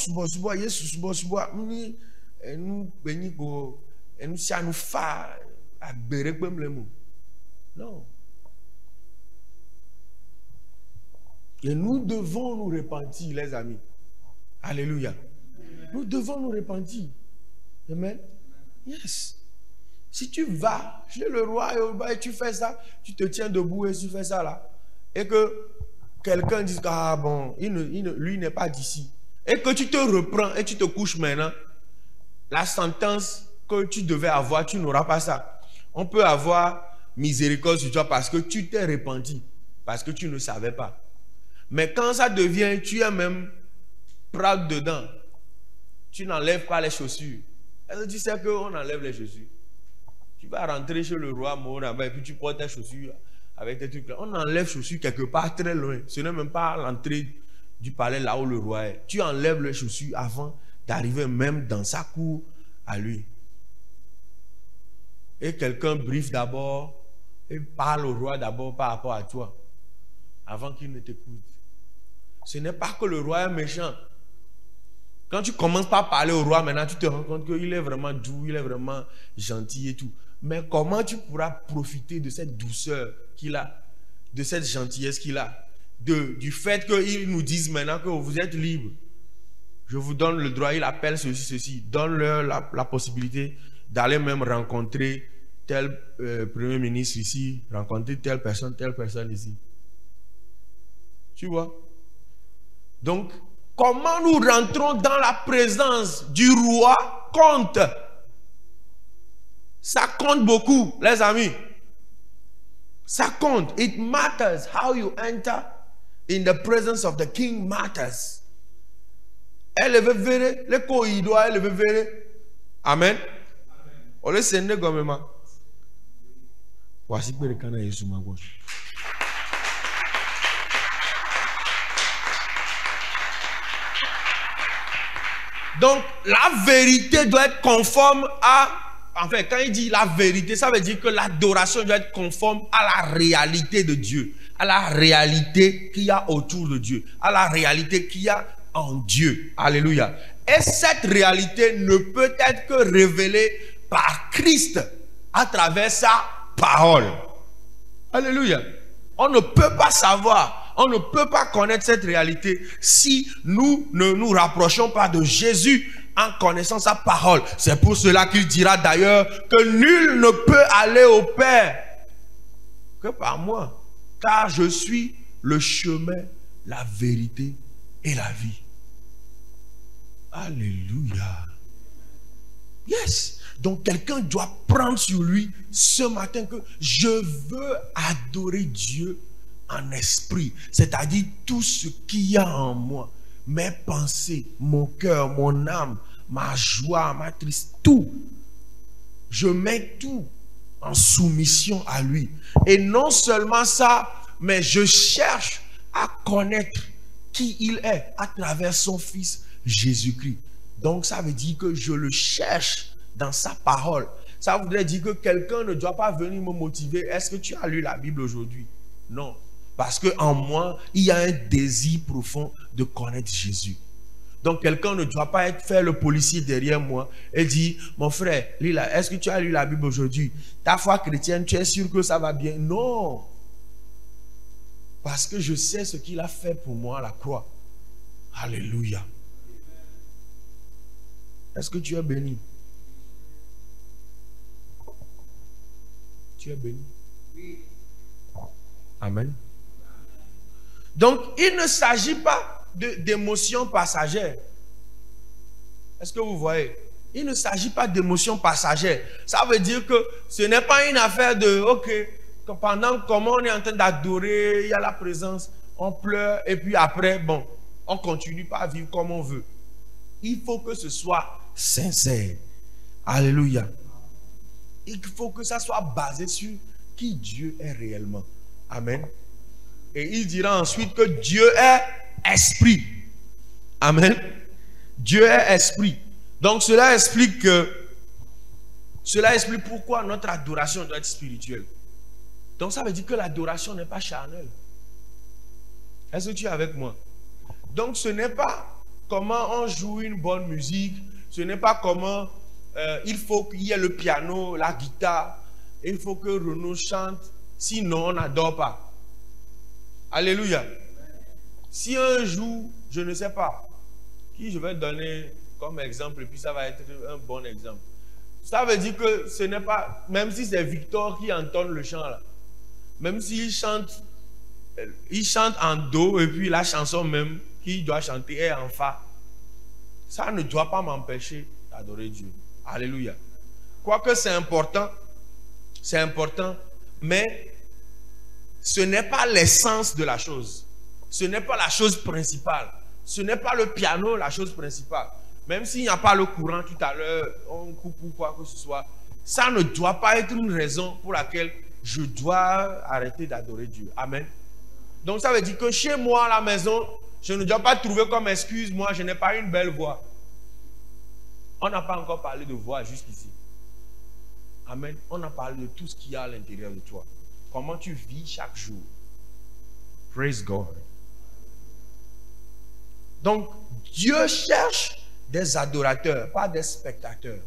Et nous devons nous repentir, les amis. Alléluia. Nous devons nous repentir. Amen. Yes. Si tu vas chez le roi et tu fais ça, tu te tiens debout et tu fais ça là, et que quelqu'un dise ah bon, lui n'est pas d'ici, et que tu te reprends et tu te couches maintenant, la sentence que tu devais avoir, tu n'auras pas ça. On peut avoir miséricorde sur toi parce que tu t'es repenti, parce que tu ne savais pas. Mais quand ça devient, tu es même proud dedans, tu n'enlèves pas les chaussures. Est-ce que tu sais qu'on enlève les chaussures? Tu vas rentrer chez le roi Mohamed et puis tu portes tes chaussures avec tes trucs là. On enlève chaussures quelque part très loin. Ce n'est même pas à l'entrée du palais là où le roi est. Tu enlèves les chaussures avant d'arriver même dans sa cour à lui. Et quelqu'un briefe d'abord et parle au roi d'abord par rapport à toi avant qu'il ne t'écoute. Ce n'est pas que le roi est méchant. Quand tu commences par parler au roi, maintenant tu te rends compte qu'il est vraiment doux, il est vraiment gentil et tout. Mais comment tu pourras profiter de cette douceur qu'il a, de cette gentillesse qu'il a, du fait qu'il nous dise maintenant que vous êtes libre. Je vous donne le droit, il appelle ceci. Donne-leur la possibilité d'aller même rencontrer tel premier ministre ici, rencontrer telle personne ici. Tu vois? Donc, comment nous rentrons dans la présence du roi compte. Ça compte beaucoup, les amis. Ça compte. It matters. How you enter in the presence of the king matters. Elle veut ver le corridor, elle veut ver. Amen. On le sait comme moi. Voici que le canard est sur ma gauche. Donc, la vérité doit être conforme à... Enfin, quand il dit la vérité, ça veut dire que l'adoration doit être conforme à la réalité de Dieu, à la réalité qu'il y a autour de Dieu, à la réalité qu'il y a en Dieu. Alléluia. Et cette réalité ne peut être que révélée par Christ à travers sa parole. Alléluia. On ne peut pas savoir, on ne peut pas connaître cette réalité si nous ne nous rapprochons pas de Jésus en connaissant sa parole. C'est pour cela qu'il dira d'ailleurs que nul ne peut aller au Père que par moi, car je suis le chemin, la vérité et la vie. Alléluia. Yes. Donc quelqu'un doit prendre sur lui ce matin que je veux adorer Dieu en esprit, c'est-à-dire tout ce qu'il y a en moi, mes pensées, mon cœur, mon âme, ma joie, ma tristesse, tout. Je mets tout en soumission à lui. Et non seulement ça, mais je cherche à connaître qui il est à travers son Fils Jésus-Christ. Donc ça veut dire que je le cherche dans sa parole. Ça voudrait dire que quelqu'un ne doit pas venir me motiver. Est-ce que tu as lu la Bible aujourd'hui? Non. Parce qu'en moi, il y a un désir profond de connaître Jésus. Donc quelqu'un ne doit pas faire le policier derrière moi et dire, mon frère, Lila, est-ce que tu as lu la Bible aujourd'hui? Ta foi chrétienne, tu es sûr que ça va bien? Non. Parce que je sais ce qu'il a fait pour moi à la croix. Alléluia. Est-ce que tu es béni? Tu es béni? Oui. Amen. Donc, il ne s'agit pas d'émotions passagères. Est-ce que vous voyez? Il ne s'agit pas d'émotions passagères. Ça veut dire que ce n'est pas une affaire de, ok, que pendant comment on est en train d'adorer, il y a la présence, on pleure, et puis après, bon, on continue pas à vivre comme on veut. Il faut que ce soit sincère. Alléluia. Il faut que ça soit basé sur qui Dieu est réellement. Amen. Et il dira ensuite que Dieu est esprit. Amen. Dieu est esprit. Donc cela explique pourquoi notre adoration doit être spirituelle. Donc ça veut dire que l'adoration n'est pas charnelle. Est-ce que tu es avec moi? Donc ce n'est pas comment on joue une bonne musique. Ce n'est pas comment il faut qu'il y ait le piano, la guitare. Il faut que Renaud chante. Sinon on n'adore pas. Alléluia. Si un jour, je ne sais pas, qui je vais donner comme exemple, et puis ça va être un bon exemple. Ça veut dire que ce n'est pas, même si c'est Victor qui entonne le chant là, même s'il chante, il chante en do, et puis la chanson même qu'il doit chanter est en fa, ça ne doit pas m'empêcher d'adorer Dieu. Alléluia. Quoique c'est important, mais ce n'est pas l'essence de la chose. Ce n'est pas la chose principale. Ce n'est pas le piano la chose principale. Même s'il n'y a pas le courant tout à l'heure, on coupe ou quoi que ce soit, ça ne doit pas être une raison pour laquelle je dois arrêter d'adorer Dieu. Amen. Donc ça veut dire que chez moi à la maison, je ne dois pas trouver comme excuse, moi je n'ai pas une belle voix. On n'a pas encore parlé de voix jusqu'ici. Amen. On a parlé de tout ce qu'il y a à l'intérieur de toi. Comment tu vis chaque jour. Praise God. Donc, Dieu cherche des adorateurs, pas des spectateurs.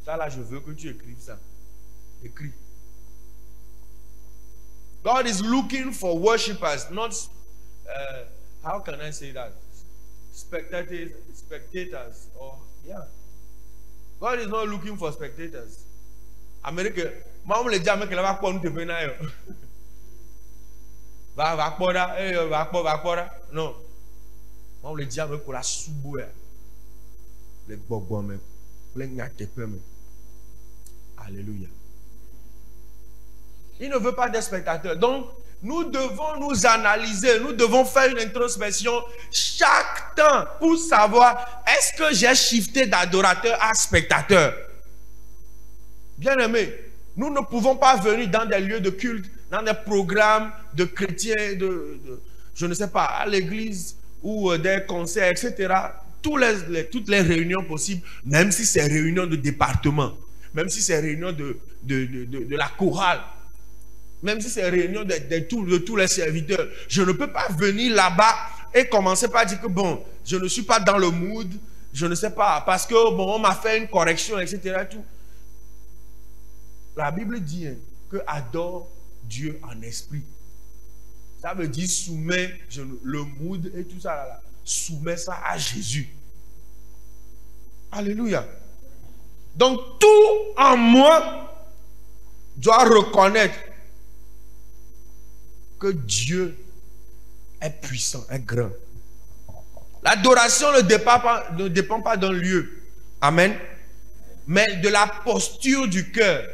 Ça là, je veux que tu écrives ça. Écris. God is looking for worshippers, not, how can I say that? Spectators, or, yeah. God is not looking for spectators. Amérique, moi, on le dit à Amérique, va quoi nous te venir. Va quoi là, non. Moi, on le dit à Amérique, la souboué. Les bobos, même. Les gnatepe, même. Alléluia. Il ne veut pas des spectateurs. Donc, nous devons nous analyser, nous devons faire une introspection chaque temps pour savoir est-ce que j'ai shifté d'adorateur à spectateur. Bien aimé, nous ne pouvons pas venir dans des lieux de culte, dans des programmes de chrétiens, je ne sais pas, à l'église ou des concerts, etc. Toutes les réunions possibles, même si c'est réunions de département, même si c'est réunions de la chorale, même si c'est réunion de tous les serviteurs, je ne peux pas venir là-bas et commencer par dire que bon, je ne suis pas dans le mood, je ne sais pas, parce que bon, on m'a fait une correction, etc. Tout. La Bible dit que adore Dieu en esprit. Ça veut dire soumets le mood et tout ça là. Soumets ça à Jésus. Alléluia. Donc tout en moi doit reconnaître que Dieu est puissant, est grand. L'adoration ne dépend pas d'un lieu. Amen. Mais de la posture du cœur.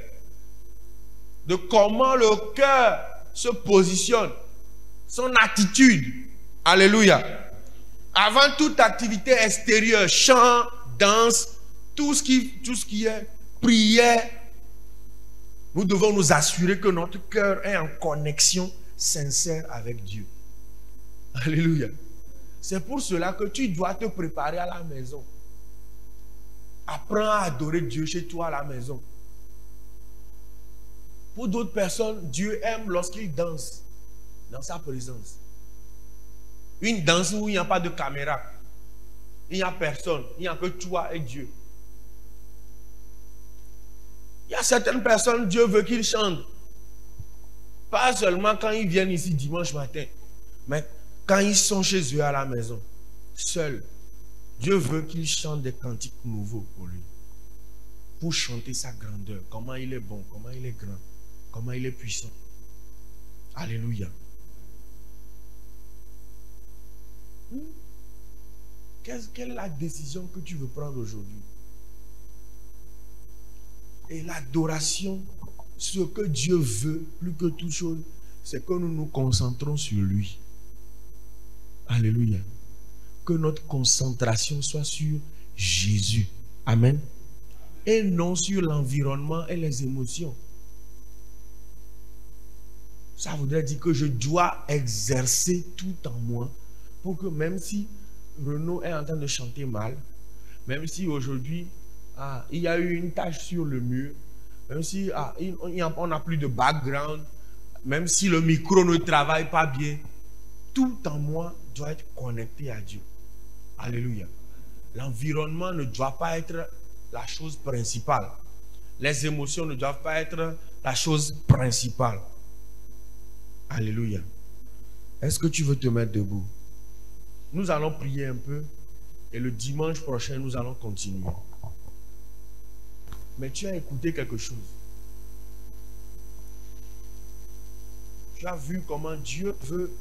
De comment le cœur se positionne. Son attitude. Alléluia. Avant toute activité extérieure, chant, danse, tout ce qui est prière, nous devons nous assurer que notre cœur est en connexion sincère avec Dieu. Alléluia. C'est pour cela que tu dois te préparer à la maison. Apprends à adorer Dieu chez toi à la maison. Pour d'autres personnes, Dieu aime lorsqu'il danse dans sa présence. Une danse où il n'y a pas de caméra. Il n'y a personne. Il n'y a que toi et Dieu. Il y a certaines personnes, Dieu veut qu'ils chantent. Pas seulement quand ils viennent ici dimanche matin, mais quand ils sont chez eux à la maison, seuls. Dieu veut qu'ils chantent des cantiques nouveaux pour lui. Pour chanter sa grandeur. Comment il est bon, comment il est grand, comment il est puissant. Alléluia. Quelle est la décision que tu veux prendre aujourd'hui? Et l'adoration, ce que Dieu veut, plus que toute chose, c'est que nous nous concentrons sur lui. Alléluia. Que notre concentration soit sur Jésus. Amen. Et non sur l'environnement et les émotions. Ça voudrait dire que je dois exercer tout en moi pour que même si Renaud est en train de chanter mal, même si aujourd'hui il y a eu une tache sur le mur, même si on n'a plus de background, même si le micro ne travaille pas bien, tout en moi doit être connecté à Dieu. Alléluia. L'environnement ne doit pas être la chose principale. Les émotions ne doivent pas être la chose principale. Alléluia. Est-ce que tu veux te mettre debout? Nous allons prier un peu et le dimanche prochain, nous allons continuer. Mais tu as écouté quelque chose. Tu as vu comment Dieu veut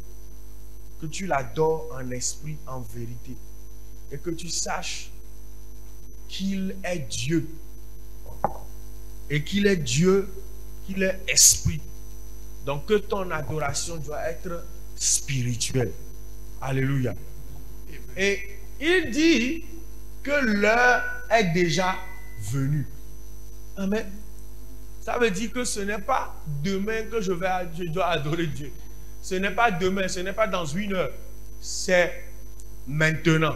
que tu l'adores en esprit, en vérité. Et que tu saches qu'il est Dieu. Et qu'il est Dieu, qu'il est esprit. Donc que ton adoration doit être spirituelle. Alléluia. Et il dit que l'heure est déjà venue. Amen. Ça veut dire que ce n'est pas demain que je dois adorer Dieu. Ce n'est pas demain, ce n'est pas dans 1 heure. C'est maintenant.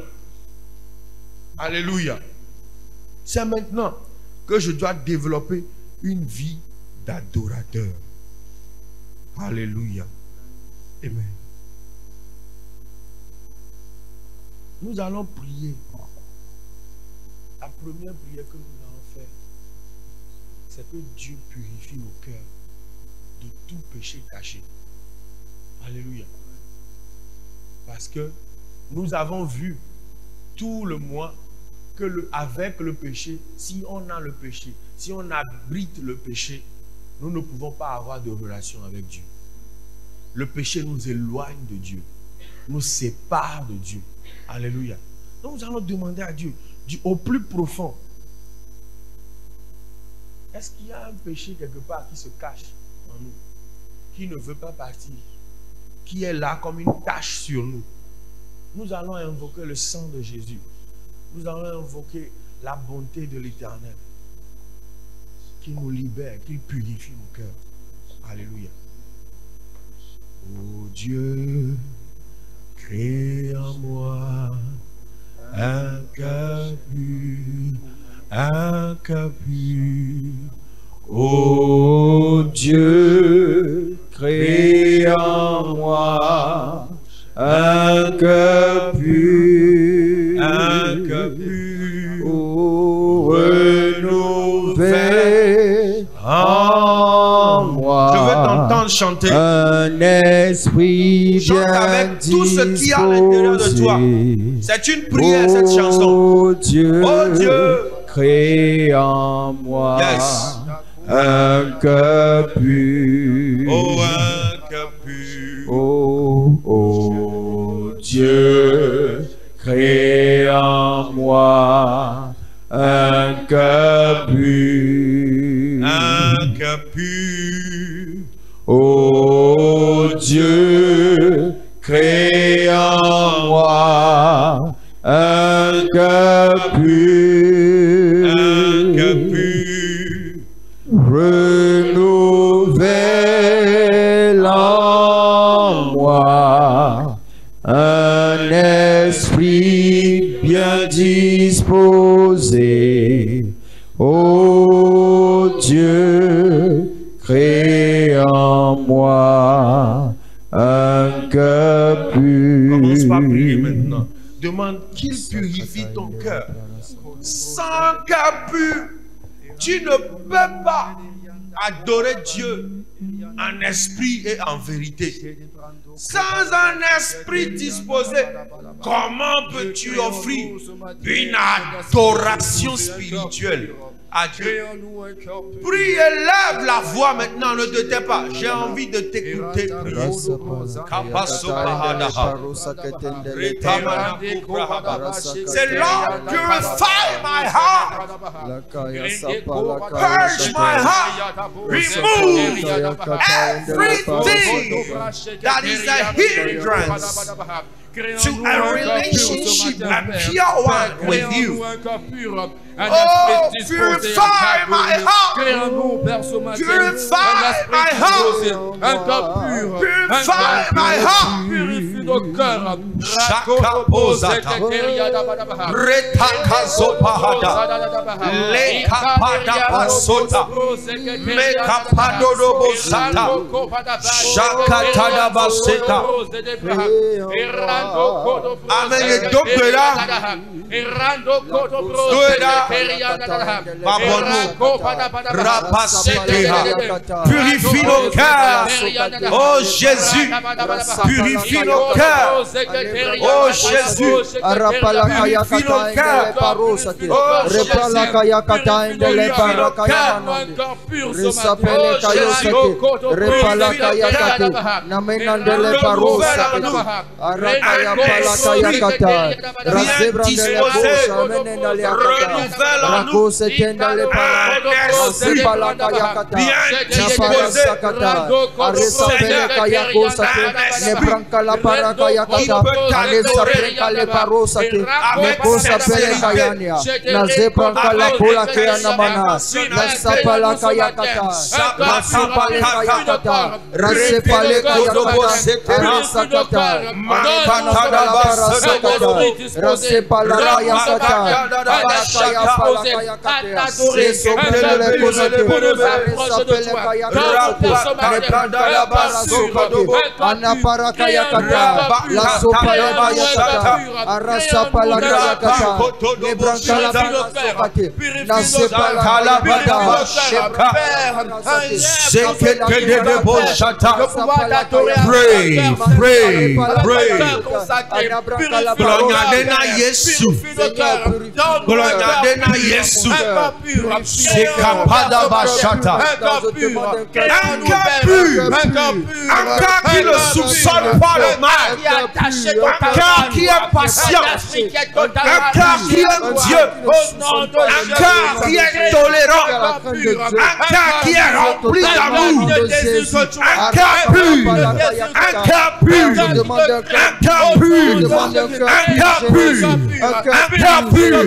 Alléluia. C'est maintenant que je dois développer une vie d'adorateur. Alléluia. Amen. Nous allons prier. La première prière que nous allons faire, c'est que Dieu purifie nos cœurs de tout péché caché. Alléluia. Parce que nous avons vu tout le mois que avec le péché, si on a le péché, si on abrite le péché, nous ne pouvons pas avoir de relation avec Dieu. Le péché nous éloigne de Dieu, nous sépare de Dieu. Alléluia. Donc nous allons demander à Dieu, au plus profond, est-ce qu'il y a un péché quelque part qui se cache en nous, qui ne veut pas partir, qui est là comme une tache sur nous? Nous allons invoquer le sang de Jésus. Nous allons invoquer la bonté de l'Éternel qui nous libère, qui purifie nos cœurs. Alléluia. Ô Dieu, crée en moi un cœur pur, un cœur pur. Ô Dieu, crée en moi un cœur pur, un cœur pur. Ô renouvelle en moi. Je veux t'entendre chanter. Un esprit Chante bien avec tout ce qui est à l'intérieur de toi. C'est une prière, cette chanson. Ô Dieu, Oh Dieu, crée en moi yes, un cœur pur. oh un cœur pur. Oh Dieu, crée en moi un cœur pur. Un cœur pur. Oh Dieu, crée en moi un cœur pur. Un cœur pur. Renouvelle en moi un esprit bien disposé. Ô Dieu, crée en moi un cœur pur. Commence par prier maintenant. Demande qu'il purifie ton cœur. Sans cœur pur, tu ne peux pas adorer Dieu en esprit et en vérité. Sans un esprit disposé, comment peux-tu offrir une adoration spirituelle à Dieu? Prie et lève la voix maintenant, ne te tais pas. J'ai envie de t'écouter prier. C'est Lord, purify my heart. Purge my heart. Remove everything that is a hindrance to a relationship, a pure one with you. Oh, purify my heart. Purify my heart. Purify my heart. Purifie nos cœurs. Shakapozata. Retakazopahada. Lekapadapasota. Mekapadodobosata. Shakatadabaseta. Amen. Et donc de là, purifie nos cœurs. Oh Jésus, purifie nos cœurs. Oh Jésus, purifie nos cœurs. Oh Jésus, déposer, renouvelle en nous un esprit bien disposé. Seigneur, un esprit qui peut t'adorer avec un cœur qui ne soupçonne pas le mal, un cœur qui est patient, un cœur qui aime Dieu, un cœur qui est tolérant, un cœur qui est rempli d'amour, un cœur pur, un cœur pur, un cœur pur, un cœur pur, un cœur pur,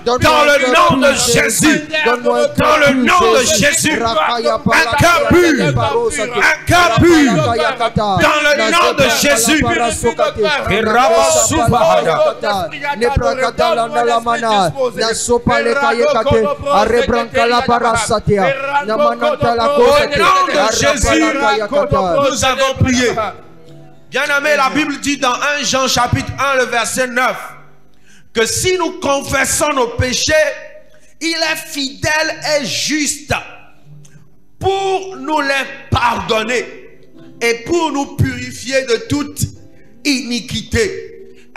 dans le nom de Jésus, dans le nom de Jésus, un cœur pur, un cœur pur, dans le nom de Jésus. Au nom de Jésus, nous avons prié. Bien-aimé, la Bible dit dans 1 Jean chapitre 1, le verset 9, que si nous confessons nos péchés, il est fidèle et juste pour nous les pardonner et pour nous purifier de toute iniquité.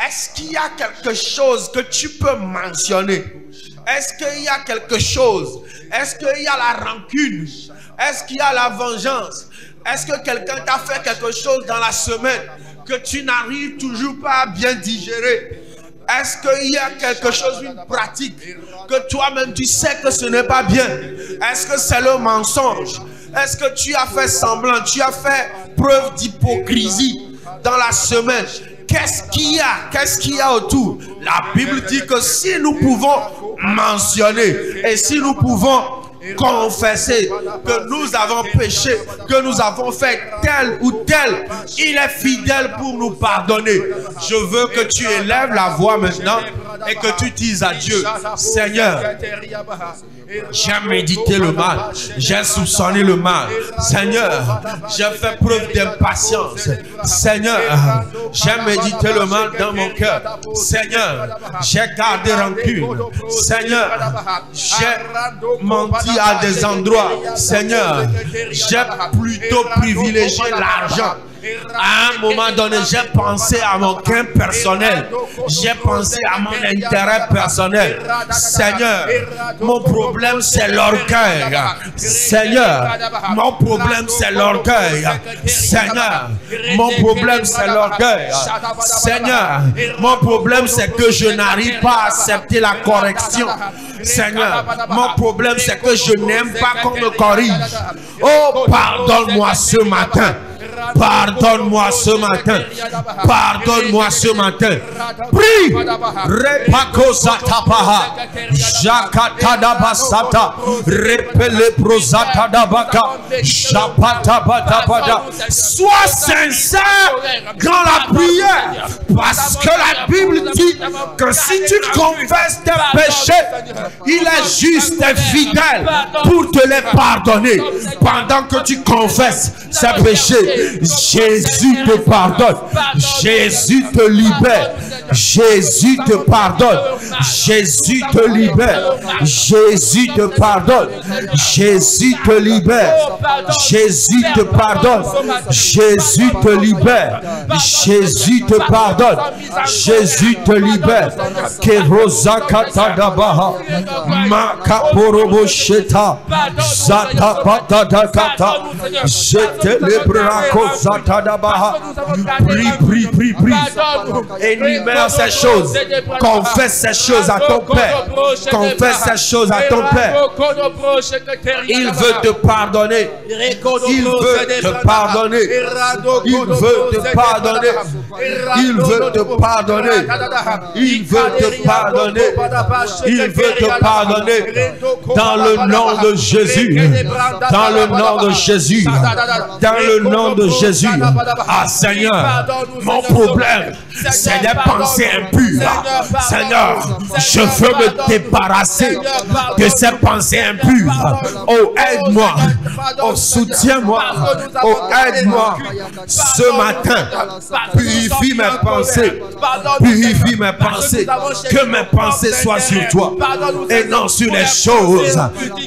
Est-ce qu'il y a quelque chose que tu peux mentionner? Est-ce qu'il y a quelque chose? Est-ce qu'il y a la rancune? Est-ce qu'il y a la vengeance? Est-ce que quelqu'un t'a fait quelque chose dans la semaine que tu n'arrives toujours pas à bien digérer? Est-ce qu'il y a quelque chose, une pratique que toi-même tu sais que ce n'est pas bien? Est-ce que c'est le mensonge? Est-ce que tu as fait semblant? Tu as fait preuve d'hypocrisie dans la semaine? Qu'est-ce qu'il y a? Qu'est-ce qu'il y a autour? La Bible dit que si nous pouvons mentionner et si nous pouvons confesser que nous avons péché, que nous avons fait tel ou tel, il est fidèle pour nous pardonner. Je veux que tu élèves la voix maintenant et que tu dises à Dieu: Seigneur, j'ai médité le mal, j'ai soupçonné le mal. Seigneur, j'ai fait preuve d'impatience. Seigneur, j'ai médité le mal dans mon cœur. Seigneur, j'ai gardé rancune. Seigneur, j'ai menti à des endroits. Seigneur, j'ai plutôt privilégié l'argent. À un moment donné, j'ai pensé à mon gain personnel. J'ai pensé à mon intérêt personnel. Seigneur, mon problème c'est l'orgueil. Seigneur, mon problème c'est l'orgueil. Seigneur, mon problème c'est l'orgueil. Seigneur, mon problème c'est que je n'arrive pas à accepter la correction. Seigneur, mon problème c'est que je n'aime pas qu'on me corrige. Oh, pardonne-moi ce matin. Pardonne-moi ce matin. Pardonne-moi ce matin. Prie. Repako zatapaha. Jakatada basata. Repele prosata dabaka. Japata batabada. Sois sincère dans la prière. Parce que la Bible dit que si tu confesses tes péchés, il est juste et fidèle pour te les pardonner. Pendant que tu confesses ces péchés, Jésus te pardonne. Jésus te libère. Jésus te pardonne. Jésus te libère. Jésus te pardonne. Jésus te libère. Jésus te pardonne. Jésus te libère. Jésus te pardonne. Jésus te libère. Kerosa katadabaha. Makaporobo sheta. Zata patadakata. Jete le brako. Prie, prie, prie, prie. Énumère ces choses. Confesse ces choses à ton Père. Confesse ces choses à ton Père. Il veut te pardonner. Il veut te pardonner. Il veut te pardonner. Il veut te pardonner. Il veut te pardonner. Il veut te pardonner. Dans le nom de Jésus. Dans le nom de Jésus. Dans le nom de Jésus. Ah Seigneur, mon problème, c'est des pensées impures. Seigneur, je veux me débarrasser de ces pensées impures. Oh, aide-moi. Oh, soutiens-moi. Oh, aide-moi. Ce matin, purifie mes pensées. Purifie mes pensées. Que mes pensées soient sur toi et non sur les choses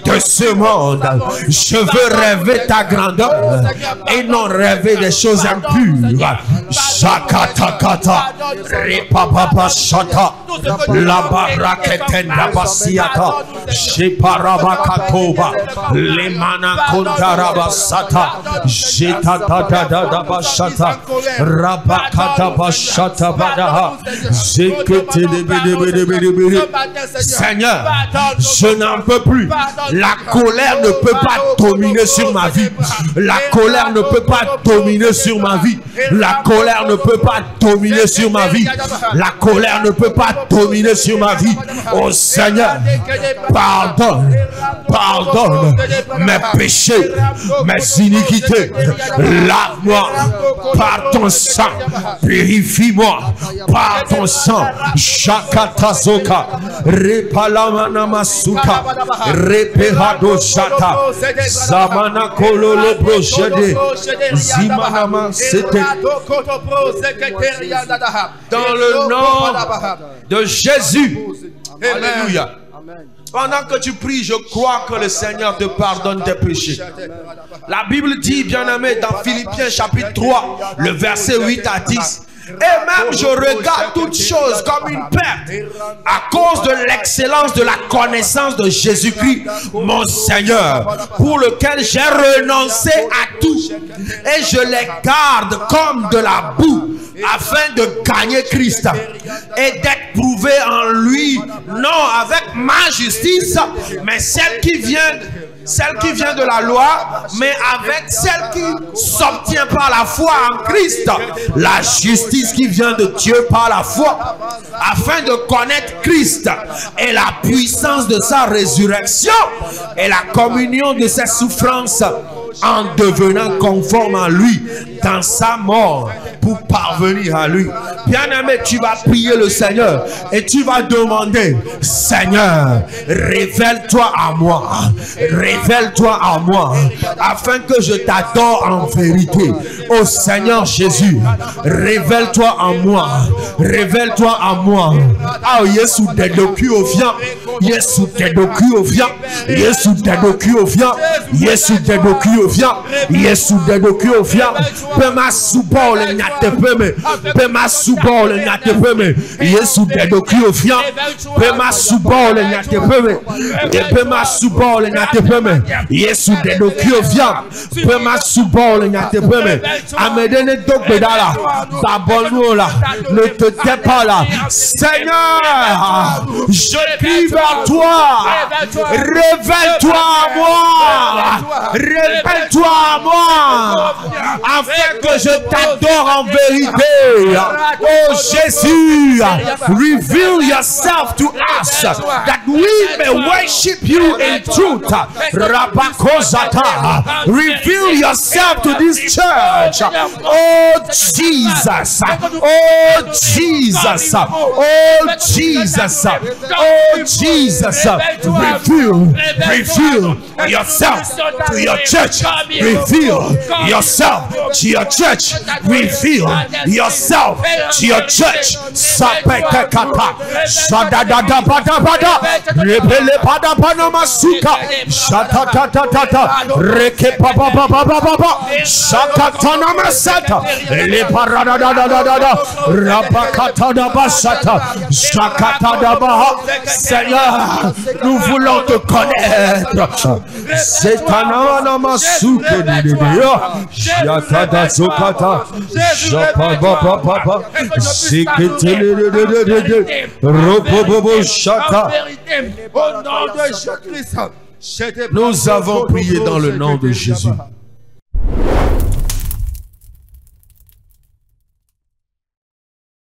de ce monde. Je veux rêver ta grandeur et non rêver des choses impures. Shakatakata, Repapapa Shata, La Baraketenda Basiata, Sheparabakatoba, Lemana Kontarabasata, Jetata Bashata, Rabakata Bashata Badaha, Seigneur, je n'en peux plus. La colère ne peut pas dominer sur ma vie. La colère ne peut pas dominer sur ma vie. La colère ne peut pas dominer sur ma vie. La colère ne peut pas dominer sur ma vie. Oh Seigneur, pardonne, pardonne mes péchés, mes iniquités. Lave-moi par ton sang. Purifie-moi par ton sang. Shakatazoka, Repalamana Masuka, Repehado Shata, Zamana Kololo Projede, Zimanama Sete. Dans le nom de Jésus. Alléluia. Pendant que tu pries, je crois que le Seigneur te pardonne tes péchés. La Bible dit, bien-aimé, dans Philippiens chapitre 3, le verset 8 à 10. Et même je regarde toutes choses comme une perte à cause de l'excellence de la connaissance de Jésus-Christ, mon Seigneur, pour lequel j'ai renoncé à tout. Et je les garde comme de la boue afin de gagner Christ et d'être prouvé en lui, non avec ma justice, mais celle qui vient de la loi, mais avec celle qui s'obtient par la foi en Christ, la justice qui vient de Dieu par la foi, afin de connaître Christ et la puissance de sa résurrection et la communion de ses souffrances, en devenant conforme à lui dans sa mort pour parvenir à lui. Bien-aimé, tu vas prier le Seigneur et tu vas demander, Seigneur, révèle-toi à moi, révèle-toi à moi, afin que je t'adore en vérité. Oh Seigneur Jésus, révèle-toi à moi, révèle-toi à moi. Ah, Yesu dedoku ovia, Yesu dedoku ovia, Yesu dedoku ovia, Yesu dedoku ovia, Yesu dedoku ovia. Pema subole nyatepeme, pema subole nyatepeme, Yesu dedoku ovia, pema subole nyatepeme, pema subole nyatepeme, Yesu dedoku ovia, pema subole nyatepeme. Amedene dokbedala, babonula, ne te tais pas là. Seigneur, je crie vers toi, révèle-toi à moi, révèle-toi à moi, afin que je t'adore en vérité. Oh Jésus, reveal yourself to us, that we may worship you in truth. Rabakozata, reveal yourself to this church. Oh Jesus, oh Jesus, oh Jesus, oh Jesus, reveal yourself to your church, reveal yourself to your church, reveal yourself to your church. Sapetekata, Shadadadabadabada, Rebele Padapanamasuka, Shatatatata, Rekepababababa, Shakatanamasata, Leparadadadada, Rabakatadabasata, Shakatadabaha. Seigneur, nous voulons te connaître. Zetanana masuke dedeya. Yatada zokata. Japabababa. Ziketelelelelele. Robobobo shaka. Au nom de Jésus-Christ. Nous avons prié dans le nom de Jésus.